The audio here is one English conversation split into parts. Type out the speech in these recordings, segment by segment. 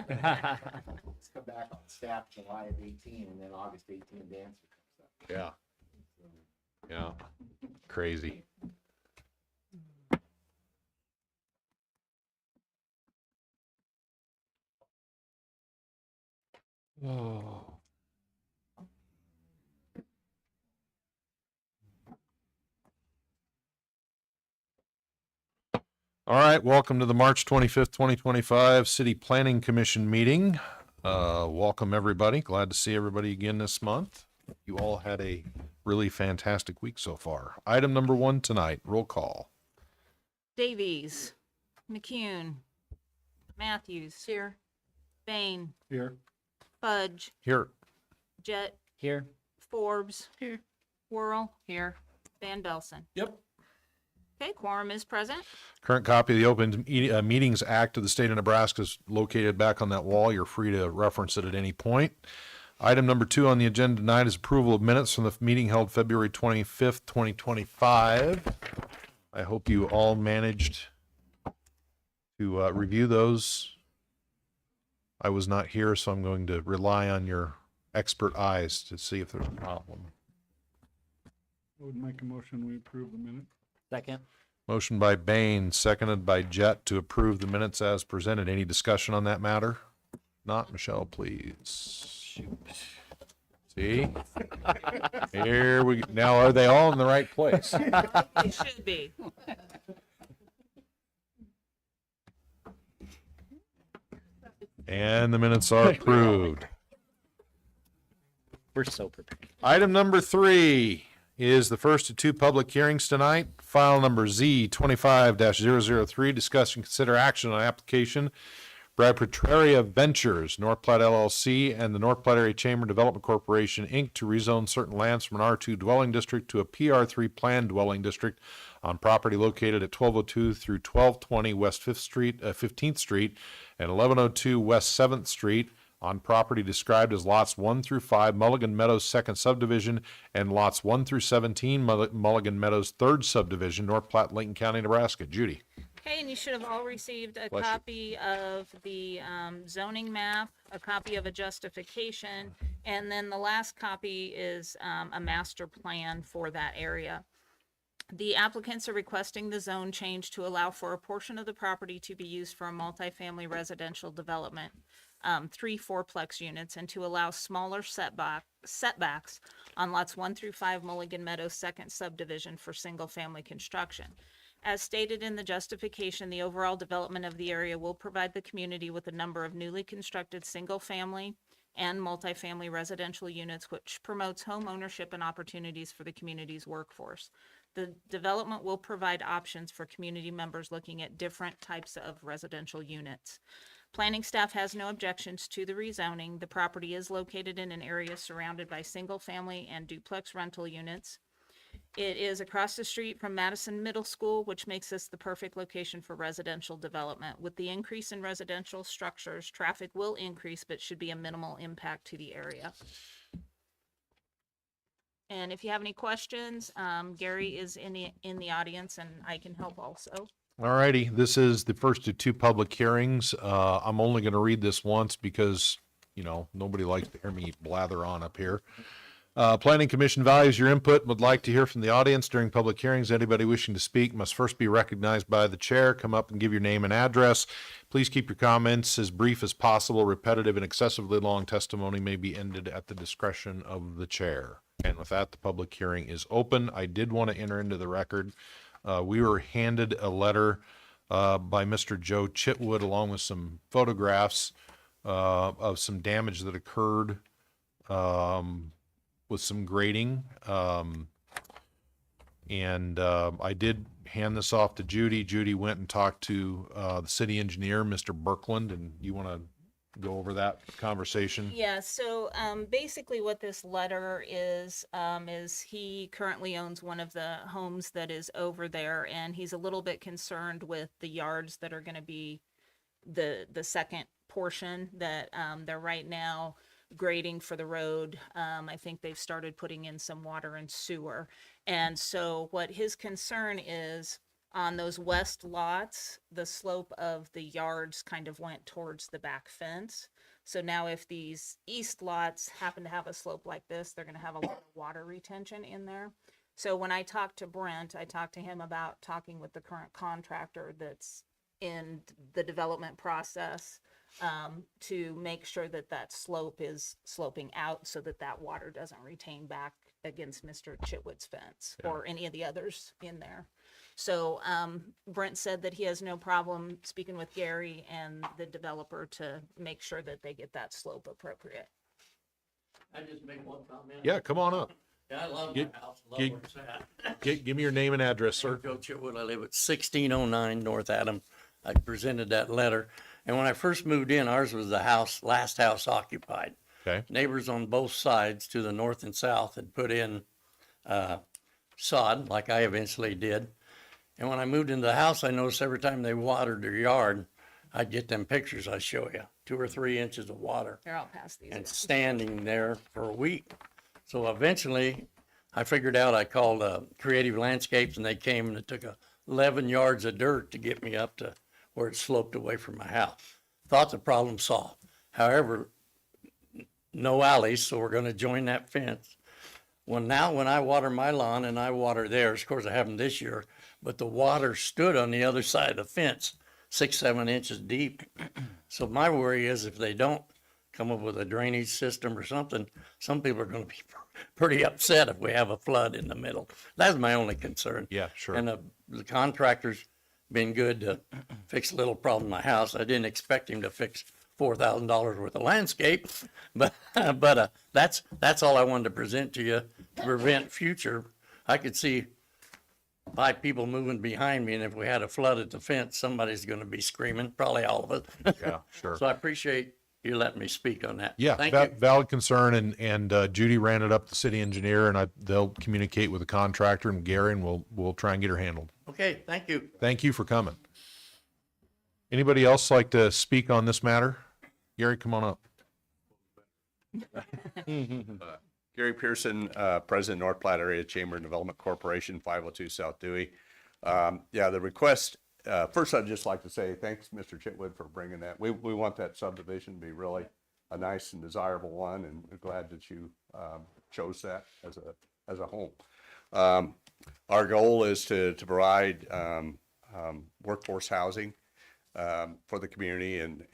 Let's come back on staff July of 18, and then August 18, dancer comes up. Yeah. Yeah. Crazy. Oh. All right, welcome to the March 25th, 2025 City Planning Commission meeting. Welcome everybody. Glad to see everybody again this month. You all had a really fantastic week so far. Item number 1 tonight, roll call. Davies, McCune, Matthews. Here. Bain, Here. Fudge, Here. Jett, Here. Forbes. Here. Whirl. Here. Van Belson. Yep. Okay, quorum is present. Current copy of the Open Meetings Act of the state of Nebraska is located back on that wall. You're free to reference it at any point. Item number 2 on the agenda tonight is approval of minutes from the meeting held February 25th, 2025. I hope you all managed to review those. I was not here, so I'm going to rely on your expert eyes to see if there's a problem. I would make a motion, we approve the minute. Second. Motion by Bain, seconded by Jett to approve the minutes as presented. Any discussion on that matter? Not, Michelle, please. See? Here we go. Now, are they all in the right place? It should be. And the minutes are approved. We're so prepared. Item number 3 is the first of 2 public hearings tonight. File number Z25-003, discuss and consider action on application Bradford Ventures, North Platte LLC, and the North Platte Area Chamber Development Corporation, Inc. to rezone certain lands from an R2 dwelling district to a PR3 planned dwelling district on property located at 1202 through 1220 West 15th Street and 1102 West 7th Street on property described as lots 1 through 5 Mulligan Meadows 2nd Subdivision and lots 1 through 17 Mulligan Meadows 3rd Subdivision, North Platte, Lincoln County, Nebraska. Judy. Okay, and you should have all received a Bless you. copy of the zoning map, a copy of a justification, and then the last copy is a master plan for that area. The applicants are requesting the zone change to allow for a portion of the property to be used for a multifamily residential development, 3 fourplex units, and to allow smaller setbacks on lots 1 through 5 Mulligan Meadows 2nd Subdivision for single-family construction. As stated in the justification, the overall development of the area will provide the community with a number of newly constructed single-family and multifamily residential units, which promotes home ownership and opportunities for the community's workforce. The development will provide options for community members looking at different types of residential units. Planning staff has no objections to the rezoning. The property is located in an area surrounded by single-family and duplex rental units. It is across the street from Madison Middle School, which makes this the perfect location for residential development. With the increase in residential structures, traffic will increase, but should be a minimal impact to the area. And if you have any questions, Gary is in the audience, and I can help also. All righty. This is the first of 2 public hearings. I'm only going to read this once because, nobody likes to hear me blather on up here. Planning Commission values your input and would like to hear from the audience during public hearings. Anybody wishing to speak must first be recognized by the chair. Come up and give your name and address. Please keep your comments as brief as possible. Repetitive and excessively long testimony may be ended at the discretion of the chair. And with that, the public hearing is open. I did want to enter into the record. We were handed a letter by Mr. Joe Chitwood along with some photographs of some damage that occurred with some grading. I did hand this off to Judy. Judy went and talked to the city engineer, Mr. Birkland, and you want to go over that conversation? Yeah, so basically what this letter is he currently owns one of the homes that is over there, and he's a little bit concerned with the yards that are going to be the second portion that they're right now grading for the road. I think they've started putting in some water and sewer. And so what his concern is, On those west lots, the slope of the yards kind of went towards the back fence. So now if these east lots happen to have a slope like this, they're gonna have a lot of water retention in there. So when I talked to Brent, I talked to him about talking with the current contractor that's in the development process, to make sure that that slope is sloping out so that that water doesn't retain back against Mr. Chitwood's fence or any of the others in there. So Brent said that he has no problem speaking with Gary and the developer to make sure that they get that slope appropriate. I just make one comment. Yeah, come on up. Yeah, I love Get- my house, I love get- where it's at. Give me your name and address, sir. Joe Chitwood, I live at 1609 North Adam. I presented that letter. And when I first moved in, ours was the last house occupied. Okay. Neighbors on both sides to the north and south had put in sod, like I eventually did. And when I moved into the house, I noticed every time they watered their yard, I'd get them pictures I show you, 2 or 3 inches of water. Here, I'll pass these. And standing there for a week. So eventually, I figured out, I called Creative Landscapes, and they came and it took 11 yards of dirt to get me up to where it sloped away from my house. Thought the problem solved. However, no alleys, so we're gonna join that fence. Well, now when I water my lawn and I water theirs, of course I haven't this year, but the water stood on the other side of the fence, 6, 7 inches deep. So my worry is if they don't come up with a drainage system or something, some people are gonna be pretty upset if we have a flood in the middle. That's my only concern. Yeah, sure. And the contractor's been good to fix a little problem in my house. I didn't expect him to fix $4,000 worth of landscape, but that's all I wanted to present to you to prevent future. I could see 5 people moving behind me, and if we had a flood at the fence, somebody's going to be screaming, probably all of us. Yeah, sure. So I appreciate you letting me speak on that. Yeah, Thank you. valid concern, and Judy ran it up the city engineer, and they'll communicate with the contractor and Gary, and we'll try and get her handled. Okay, thank you. Thank you for coming. Anybody else like to speak on this matter? Gary, come on up. Gary Pearson, President, North Platte Area Chamber and Development Corporation, 502 South Dewey. Yeah, the request, first I'd just like to say thanks, Mr. Chitwood, for bringing that. We want that subdivision to be really a nice and desirable one, and we're glad that you chose that as a home. Our goal is to provide workforce housing for the community, and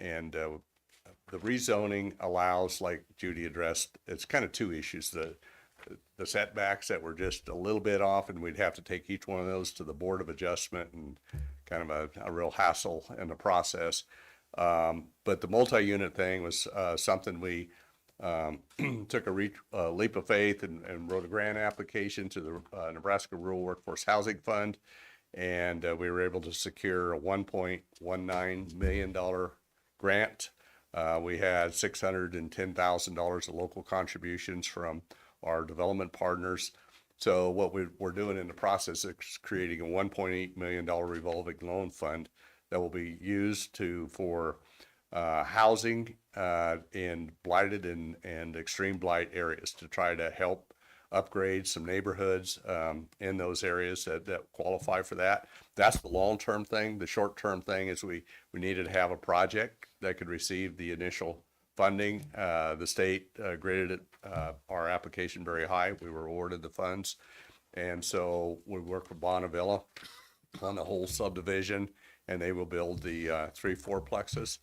the rezoning allows, like Judy addressed, it's kind of 2 issues. The setbacks that were just a little bit off, and we'd have to take each one of those to the Board of Adjustment, and kind of a real hassle in the process. But the multi-unit thing was something we took a leap of faith and wrote a grant application to the Nebraska Rural Workforce Housing Fund, and we were able to secure a $1.19 million grant. We had $610,000 of local contributions from our development partners. So what we're doing in the process is creating a $1.8 million revolving loan fund that will be used for housing in blighted and extreme blight areas, to try to help upgrade some neighborhoods in those areas that qualify for that. That's the long-term thing. The short-term thing is we needed to have a project that could receive the initial funding. The state graded our application very high. We were awarded the funds. And so we worked with Bonnevilla on the whole subdivision, and they will build the 3 fourplexes.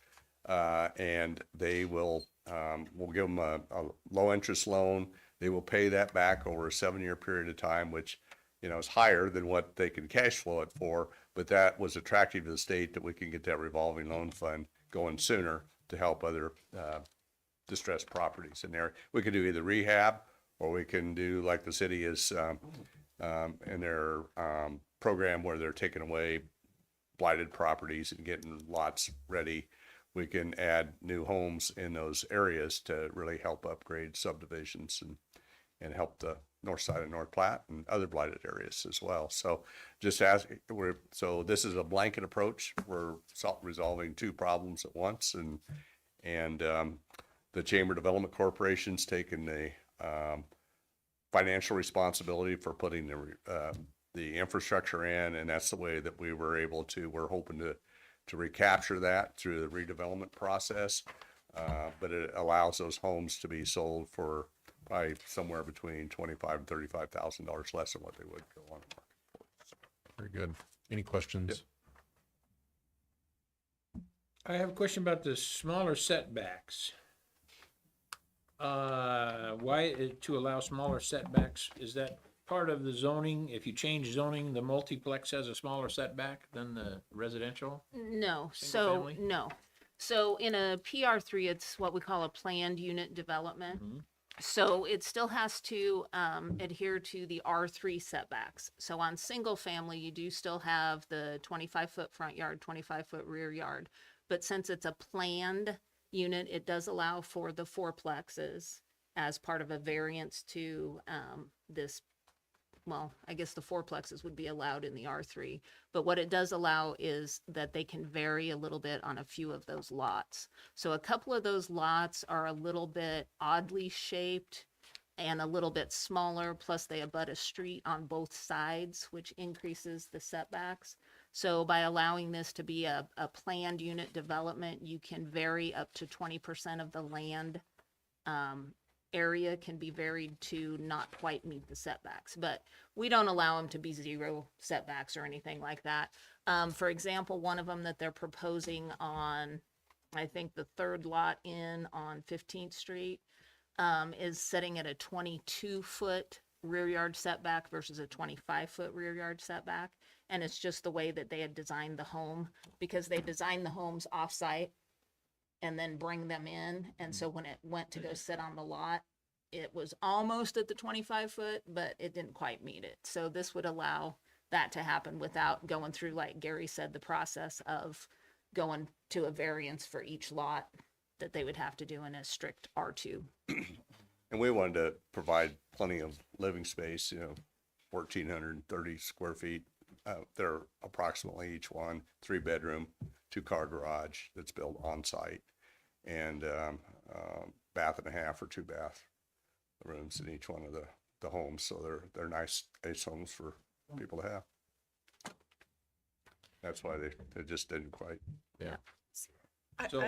And they will, we'll give them a low interest loan. They will pay that back over a 7-year period of time, which, is higher than what they can cash flow it for. But that was attractive to the state, that we can get that revolving loan fund going sooner to help other distressed properties in there. We could do either rehab, or we can do like the city is in their program where they're taking away blighted properties and getting lots ready. We can add new homes in those areas to really help upgrade subdivisions and help the north side of North Platte and other blighted areas as well. So so this is a blanket approach. We're resolving 2 problems at once, and the Chamber Development Corporation's taken the financial responsibility for putting the the infrastructure in, and that's the way that we're hoping to recapture that through the redevelopment process. But it allows those homes to be sold for probably somewhere between $25,000 and $35,000 less than what they would go on the market. Very good. Any questions? I have a question about the smaller setbacks. Why to allow smaller setbacks? Is that part of the zoning? If you change zoning, the multiplex has a smaller setback than the residential? No, Single so, family? no. So in a PR3, it's what we call a planned unit development. Mhm. So it still has to adhere to the R3 setbacks. So on single family, you do still have the 25-foot front yard, 25-foot rear yard. But since it's a planned unit, it does allow for the fourplexes as part of a variance to this. Well, I guess the fourplexes would be allowed in the R3. But what it does allow is that they can vary a little bit on a few of those lots. So a couple of those lots are a little bit oddly shaped and a little bit smaller, plus they abut a street on both sides, which increases the setbacks. So by allowing this to be a planned unit development, you can vary up to 20% of the land area can be varied to not quite meet the setbacks, but we don't allow them to be zero setbacks or anything like that. For example, one of them that they're proposing on, I think the third lot in on 15th Street, is setting at a 22-foot rear yard setback versus a 25-foot rear yard setback. And it's just the way that they had designed the home, because they designed the homes off-site and then bring them in. And so when it went to go sit on the lot, it was almost at the 25-foot, but it didn't quite meet it. So this would allow that to happen without going through, like Gary said, the process of going to a variance for each lot that they would have to do in a strict R2. And we wanted to provide plenty of living space, 1,430 square feet. They're approximately each one, 3-bedroom, 2-car garage that's built on site, and bath and a half or 2 bath rooms in each one of the homes. So they're nice homes for people to have. That's why they just didn't quite. So-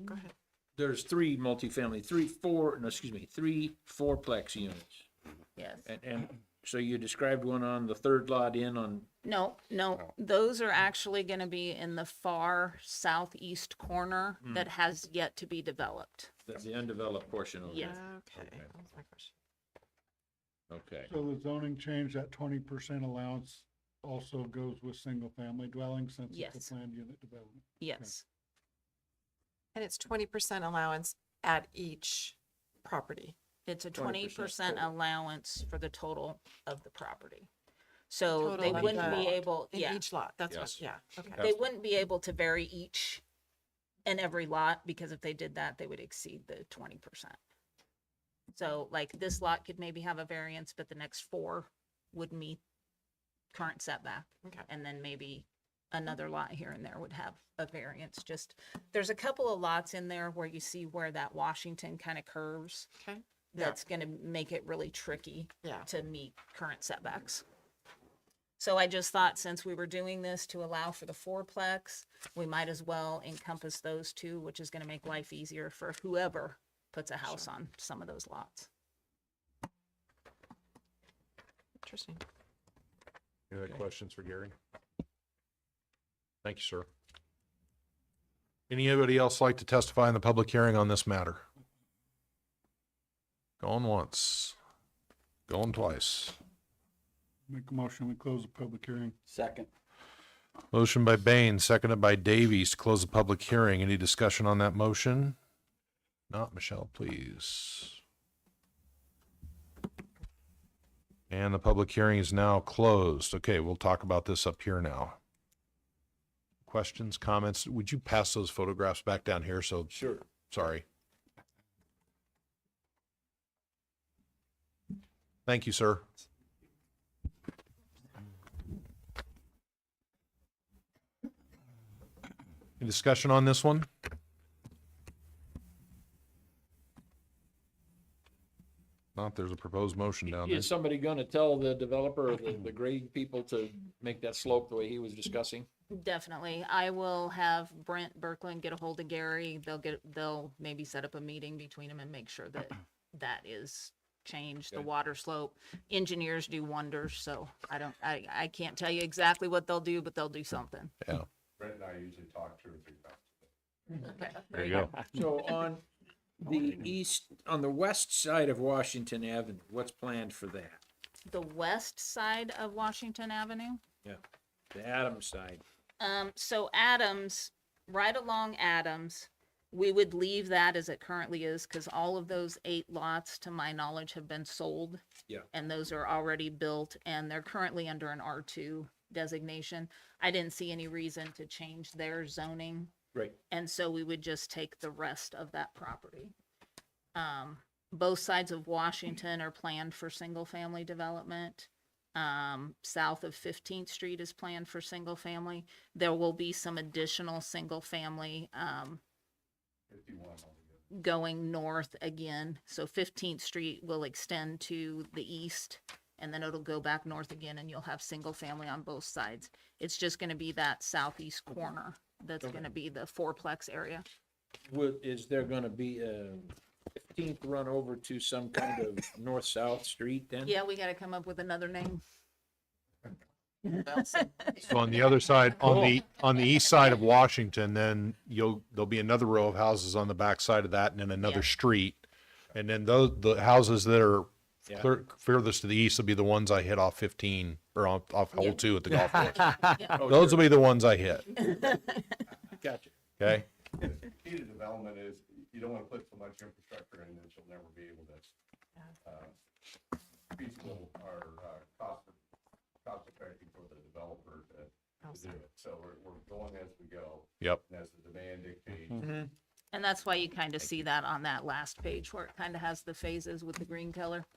Go ahead. There's three multifamily, three fourplex units. Yes. And so you described one on the third lot in on, No, those are actually gonna be in the far southeast corner that has yet to be developed. the undeveloped portion of it. Yes. Okay, that was my question. Okay. So the zoning change, that 20% allowance also goes with single-family dwellings since it's Yes. a planned unit development. Yes, And it's 20% allowance at each property. it's a 20% 20% total. allowance for the total of the property. So Total they of wouldn't the be lot. able, In yeah, each lot, that's Yes. what, yeah, okay. they wouldn't be able to vary each and every lot, because if they did that, they would exceed the 20%. So like this lot could maybe have a variance, but the next 4 would meet current setback. Okay. And then maybe another lot here and there would have a variance. Just, there's a couple of lots in there where you see where that Washington kind of curves. Okay, yeah. That's gonna make it really tricky Yeah. to meet current setbacks. So I just thought, since we were doing this to allow for the fourplex, we might as well encompass those two, which is gonna make life easier for whoever puts a house on some of those lots. Interesting. Any other questions for Gary? Thank you, sir. Anybody else like to testify in the public hearing on this matter? Going once, going twice. Make a motion, we close the public hearing. Second. Motion by Bain, seconded by Davies to close the public hearing. Any discussion on that motion? Not, Michelle, please. And the public hearing is now closed. Okay, we'll talk about this up here now. Questions, comments? Would you pass those photographs back down here? So, Sure. sorry. Thank you, sir. Any discussion on this one? Not, there's a proposed motion down there. Is somebody gonna tell the developer or the grade people to make that slope the way he was discussing? Definitely. I will have Brent Berkland get a hold of Gary. They'll maybe set up a meeting between them and make sure that that is changed, the Okay. water slope. Engineers do wonders, so I can't tell you exactly what they'll do, but they'll do something. Yeah, Brent and I usually talk 2 or 3 times. Okay. there you go. So on the east, on the west side of Washington Avenue, what's planned for that? The west side of Washington Avenue. Yeah, the Adams side. So Adams, right along Adams, we would leave that as it currently is, because all of those 8 lots, to my knowledge, have been sold. Yeah. And those are already built, and they're currently under an R2 designation. I didn't see any reason to change their zoning, Right. and so we would just take the rest of that property. Both sides of Washington are planned for single-family development. South of 15th Street is planned for single-family. There will be some additional single-family, 51 altogether. going north again. So 15th Street will extend to the east, and then it'll go back north again, and you'll have single-family on both sides. It's just gonna be that southeast corner that's gonna be the fourplex area. Is there gonna be a 15th run over to some kind of north-south street then? Yeah, we gotta come up with another name. So on the other side, on the east side of Washington, then there'll be another row of houses on the back side of that and then another Yeah. street. And then the houses that are Yeah. furthest to the east will be the ones I hit off 15 or off hole Yeah. 2 at the golf course. Oh, Those sure. will be the ones I hit. Gotcha. Okay. Key to development is you don't want to put so much infrastructure in that you'll never be able to, feasible or, cost effective for the developer to do it. So we're going as we go. Yep. And as the demand dictates. And that's why you kind of see that on that last page where it kind of has the phases with the green color.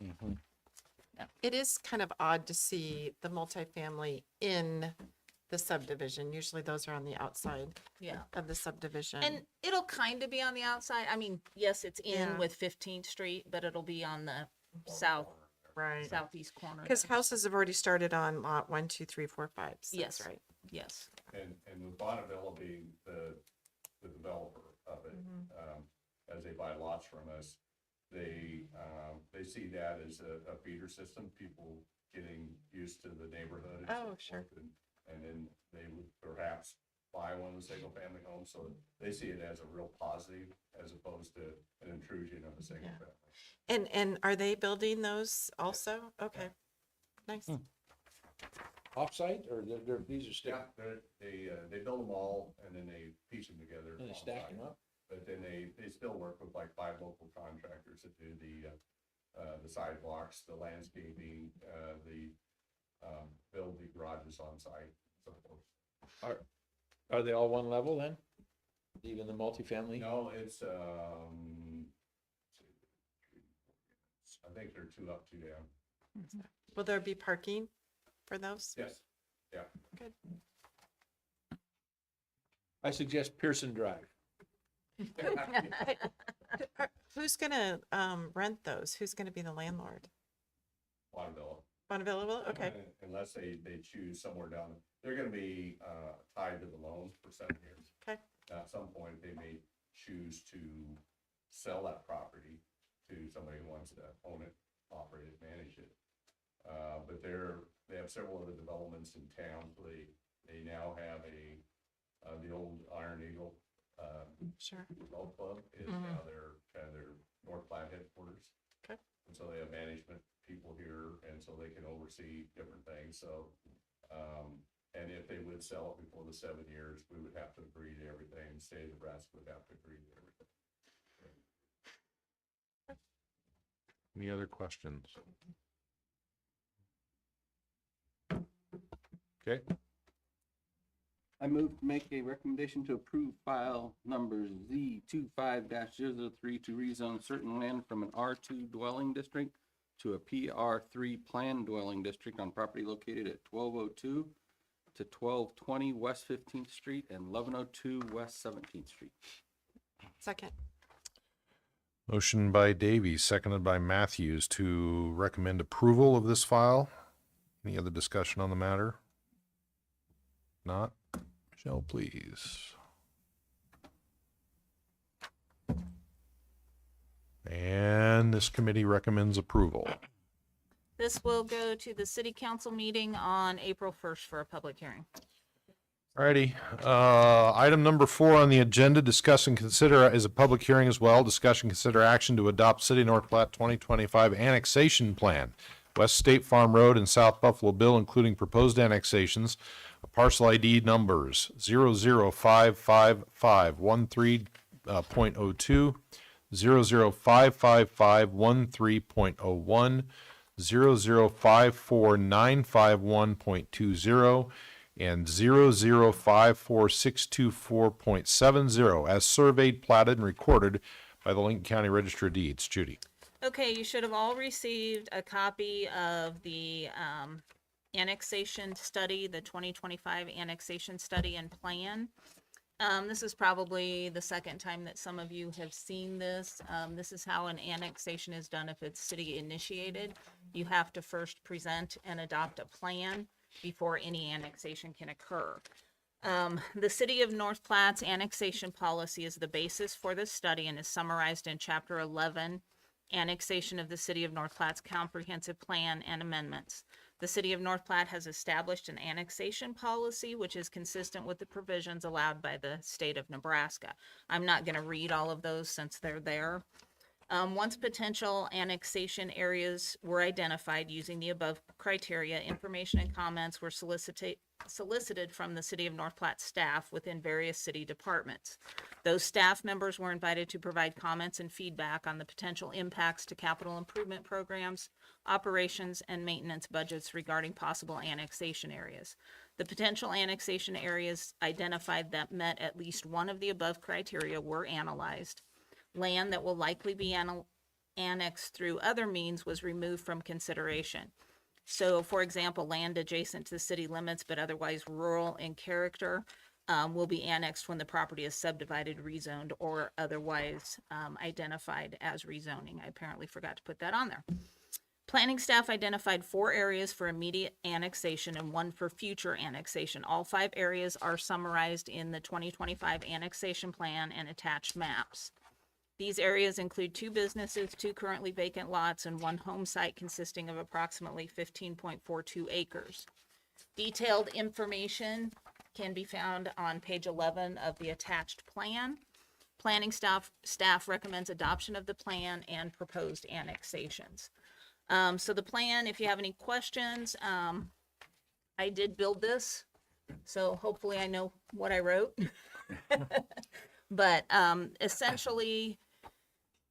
It is kind of odd to see the multifamily in the subdivision. Usually those are on the outside Yeah. of the subdivision. And it'll kind of be on the outside. I mean, yes, it's in Yeah. with 15th Street, but it'll be on the southeast corner. Because houses have already started on lot 1, 2, 3, 4, 5. So Yes. that's right. Yes. And with Bonneville being the developer of it, as they buy lots from us, they see that as a feeder system, people getting used to the neighborhood. and Oh, so sure. forth, And then they would perhaps buy one of the single family homes, so they see it as a real positive as opposed to an intrusion of a single Yeah. family. And are they building those also? Okay. Nice. Offsite, or these are still, Yeah, they build them all and then they piece them together. they stack them up? But then they still work with like 5 local contractors that do the sidewalks, the landscaping, build the garages on site, so forth. Are they all one level then? Even the multifamily? No, it's, I think they're 2 up, 2 down. Will there be parking for those? Yes, yeah. Good. I suggest Pearson Drive. Who's gonna rent those? Who's gonna be the landlord? Bonneville. Bonneville will? Okay. Unless they choose somewhere down, they're gonna be, tied to the loan for 7 years. Okay. At some point, they may choose to sell that property to somebody who wants to own it, operate it, manage it. But they have several other developments in town, so they now have the old Iron Eagle, Sure. golf club is now their North Platte headquarters. Okay. And so they have management people here, and so they can oversee different things, so, and if they would sell it before the 7 years, we would have to agree to everything, the state of Nebraska would have to agree to everything. Any other questions? Okay. I move to make a recommendation to approve file number Z25-003 to rezone certain land from an R2 dwelling district to a PR3 planned dwelling district on property located at 1202 to 1220 West 15th Street and 1102 West 17th Street. Second. Motion by Davies, seconded by Matthews to recommend approval of this file. Any other discussion on the matter? Not? Michelle, please. And this committee recommends approval. This will go to the city council meeting on April 1st for a public hearing. Alrighty, item number 4 on the agenda, discuss and consider as a public hearing as well, discuss and consider action to adopt City of North Platte 2025 annexation plan, West State Farm Road and South Buffalo Bill, including proposed annexations, parcel ID numbers 0055513.02, 0055513.01, 0054951.20, and 0054624.70 as surveyed, platted, and recorded by the Lincoln County Register of Deeds. Judy. Okay, you should have all received a copy of the annexation study, the 2025 annexation study and plan. This is probably the second time that some of you have seen this. This is how an annexation is done if it's city initiated. You have to first present and adopt a plan before any annexation can occur. The City of North Platte's annexation policy is the basis for this study and is summarized in Chapter 11, Annexation of the City of North Platte's Comprehensive Plan and Amendments. The City of North Platte has established an annexation policy which is consistent with the provisions allowed by the state of Nebraska. I'm not going to read all of those since they're there. Once potential annexation areas were identified using the above criteria, information and comments were solicited from the City of North Platte staff within various city departments. Those staff members were invited to provide comments and feedback on the potential impacts to capital improvement programs, operations, and maintenance budgets regarding possible annexation areas. The potential annexation areas identified that met at least one of the above criteria were analyzed. Land that will likely be annexed through other means was removed from consideration. So, for example, land adjacent to the city limits but otherwise rural in character will be annexed when the property is subdivided, rezoned, or otherwise identified as rezoning. I apparently forgot to put that on there. Planning staff identified 4 areas for immediate annexation and 1 for future annexation. All 5 areas are summarized in the 2025 annexation plan and attached maps. These areas include 2 businesses, 2 currently vacant lots, and 1 home site consisting of approximately 15.42 acres. Detailed information can be found on page 11 of the attached plan. Planning staff recommends adoption of the plan and proposed annexations. So the plan, if you have any questions, I did build this, so hopefully I know what I wrote. But essentially,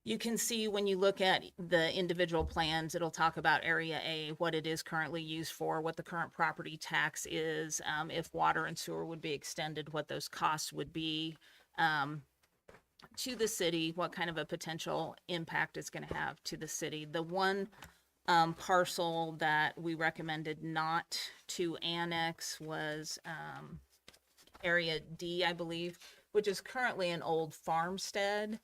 you can see when you look at the individual plans, it'll talk about Area A, what it is currently used for, what the current property tax is, if water and sewer would be extended, what those costs would be to the city, what kind of a potential impact it's going to have to the city. The one parcel that we recommended not to annex was Area D, I believe, which is currently an old farmstead.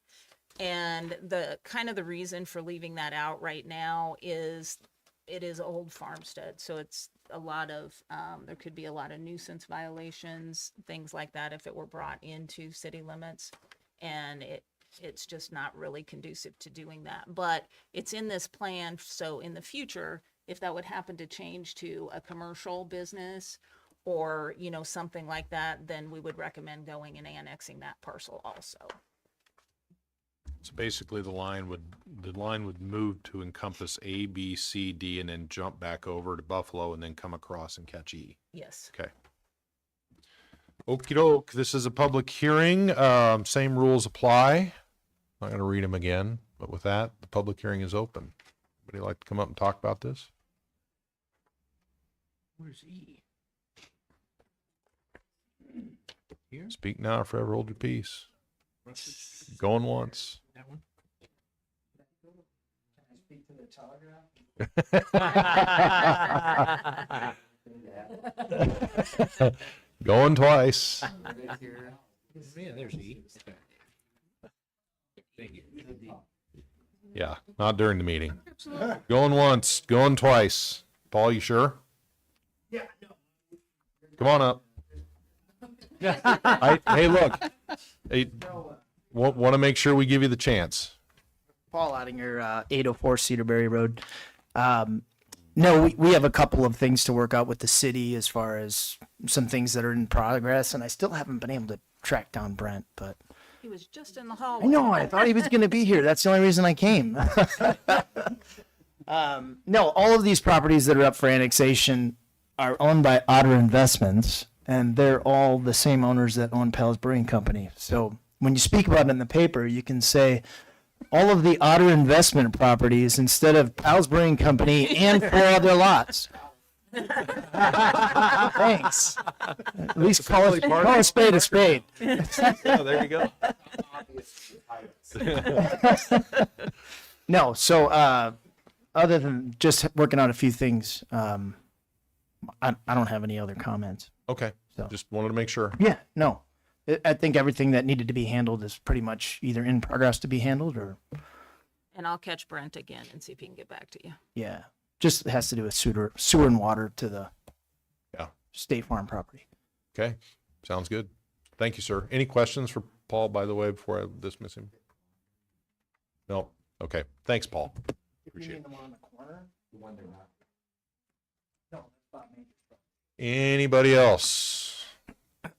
And the reason for leaving that out right now is it is old farmstead. So it's a lot of, there could be a lot of nuisance violations, things like that if it were brought into city limits. And it's just not really conducive to doing that. But it's in this plan, so in the future, if that would happen to change to a commercial business or, something like that, then we would recommend going and annexing that parcel also. So basically the line would move to encompass A, B, C, D, and then jump back over to Buffalo and then come across and catch E. Yes. Okay. Okey doke, this is a public hearing. Same rules apply. Not going to read them again, but with that, the public hearing is open. Anybody like to come up and talk about this? Where's E? Here? Speak now or forever hold your peace. Going once. That one? Can I speak to the telegraph? Going twice. Yeah, there's E. Thank you. Yeah, not during the meeting. Going once, going twice. Paul, you sure? Yeah. Come on up. Hey, look. Hey, want to make sure we give you the chance. Paul Ottinger, 804 Cedarberry Road. No, we have a couple of things to work out with the city as far as some things that are in progress, and I still haven't been able to track down Brent, but He was just in the I hallway. know, I thought he was going to be here. That's the only reason I came. No, all of these properties that are up for annexation are owned by Otter Investments, and they're all the same owners that own Pell's Brewing Company. So when you speak about it in the paper, you can say all of the Otter Investment properties instead of Pell's Brewing Company and 4 other lots. Thanks. At least call a spade a spade. Yeah, there you go. No, so other than just working out a few things, I don't have any other comments. Okay, So- just wanted to make sure. Yeah, no. I think everything that needed to be handled is pretty much either in progress to be handled or, And I'll catch Brent again and see if he can get back to you. yeah. Just has to do with sewer and water to the Yeah. State Farm property. Okay, sounds good. Thank you, sir. Any questions for Paul, by the way, before I dismiss him? No? Okay, thanks, Paul. Appreciate it. the one on the corner? Anybody else?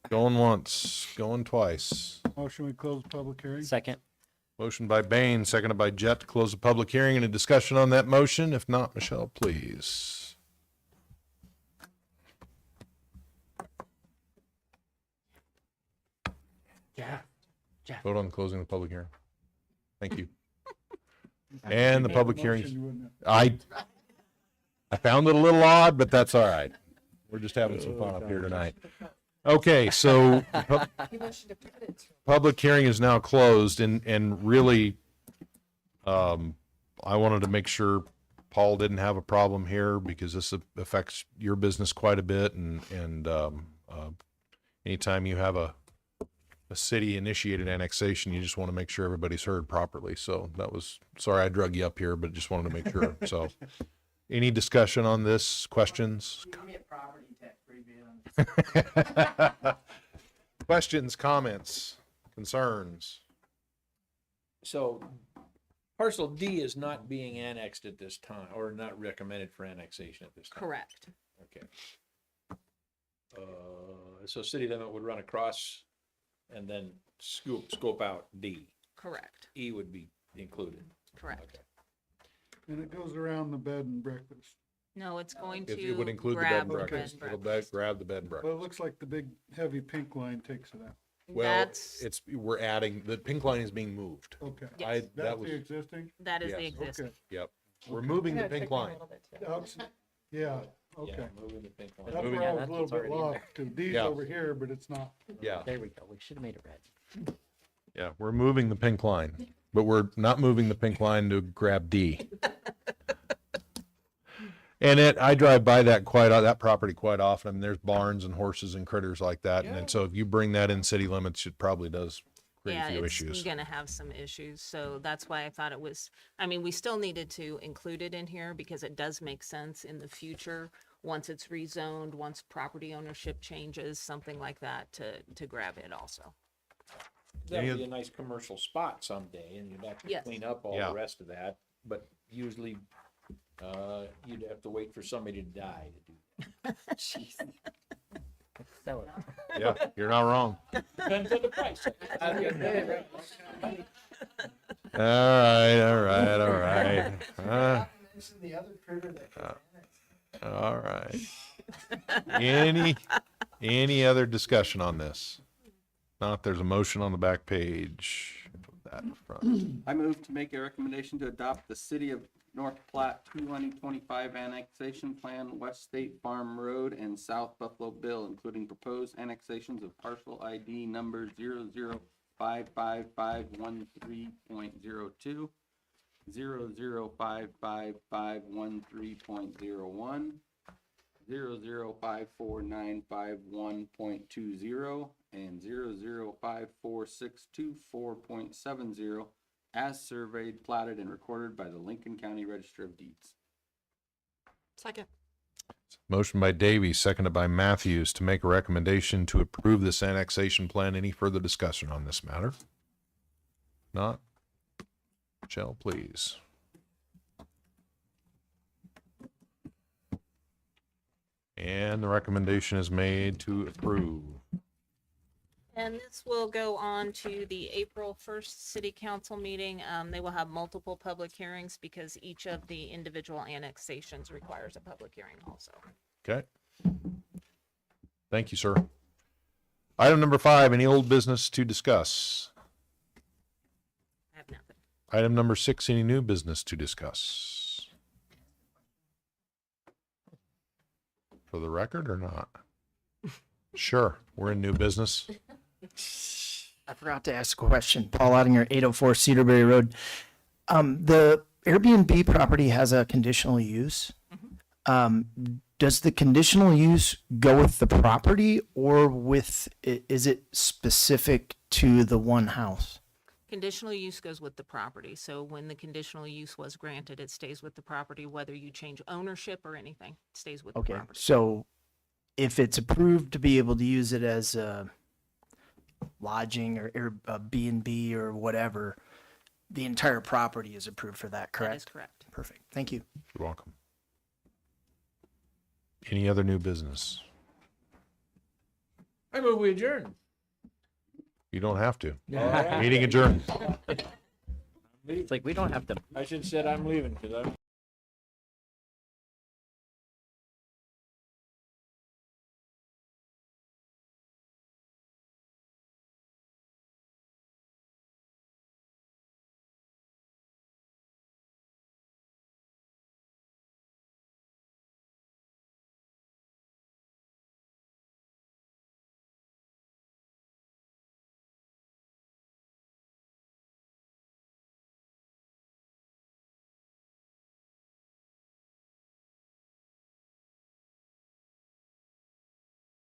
Going once, going twice. Motion, we close the public hearing? Second. Motion by Bain, seconded by Jet to close the public hearing. Any discussion on that motion? If not, Michelle, please. Vote on closing the public hearing. Thank you. And the public hearing, Motion, you wouldn't have- I found it a little odd, but that's all right. We're just having some fun up here tonight. Okay, so public hearing is now closed and really, I wanted to make sure Paul didn't have a problem here because this affects your business quite a bit and anytime you have a city initiated annexation, you just want to make sure everybody's heard properly. So that was, sorry I drug you up here, but just wanted to make sure. So any discussion on this, questions? Questions, comments, concerns? So parcel D is not being annexed at this time, or not recommended for annexation at this time? Correct. Okay. So city limit would run across and then scope out D. Correct. E would be included. Correct. And it goes around the bed and breakfast. No, it's going It would to include the bed grab and the bed breakfast. and It'll breakfast. grab the bed and But it breakfast. looks like the big, heavy pink line takes it out. Well, That's, we're adding, the pink line is being moved. Okay. Yes. That That's was, the existing? that is the yes, existing. Okay. yep. We're moving the pink line. Outs- Yeah, okay. Yeah, moving the pink line. That's moving- where I Yeah, was a that's little bit already in lost, there. because D's Yeah. over here, but it's not. Yeah, There we go. We should have made it red. yeah, we're moving the pink line, but we're not moving the pink line to grab D. And I drive by that that property quite often. I mean, there's barns and horses and critters like that. And then so if you bring that in city limits, it probably does create Yeah, a few it's issues. gonna have some issues, so that's why I thought it was, I mean, we still needed to include it in here because it does make sense in the future, once it's rezoned, once property ownership changes, something like that, to grab it also. That Any would be a nice commercial spot someday, and you'd have to Yes. clean up all Yeah. the rest of that, but usually, you'd have to wait for somebody to die to do Sell it. Yeah, you're not wrong. that. Depends on the price. All right. All right. Any other discussion on this? Not, there's a motion on the back page. Put that in front. I move to make a recommendation to adopt the City of North Platte 2025 annexation plan, West State Farm Road and South Buffalo Bill, including proposed annexations of parcel ID number 0055513.02, 0055513.01, 0054951.20, and 0054624.70, as surveyed, platted, and recorded by the Lincoln County Register of Deeds. Second. Motion by Davies, seconded by Matthews to make a recommendation to approve this annexation plan. Any further discussion on this matter? Not? Michelle, please. And the recommendation is made to approve. And this will go on to the April 1st city council meeting. They will have multiple public hearings because each of the individual annexations requires a public hearing also. Okay. Thank you, sir. Item number 5, any old business to discuss? I have nothing. Item number 6, any new business to discuss? For the record or not? Sure, we're in new business. I forgot to ask a question. Paul Ottinger, 804 Cedarberry Road. The Airbnb property has a conditional use. Does the conditional use go with the property or is it specific to the one house? Conditional use goes with the property. So when the conditional use was granted, it stays with the property, whether you change ownership or anything, it stays with the Okay, property. so if it's approved to be able to use it as a lodging or a B&B or whatever, the entire property is approved for that, correct? That is correct. Perfect. Thank you. You're welcome. Any other new business? I move we adjourn. You don't have to. Meeting adjourned. It's like we don't have to I should have said I'm leaving because I'm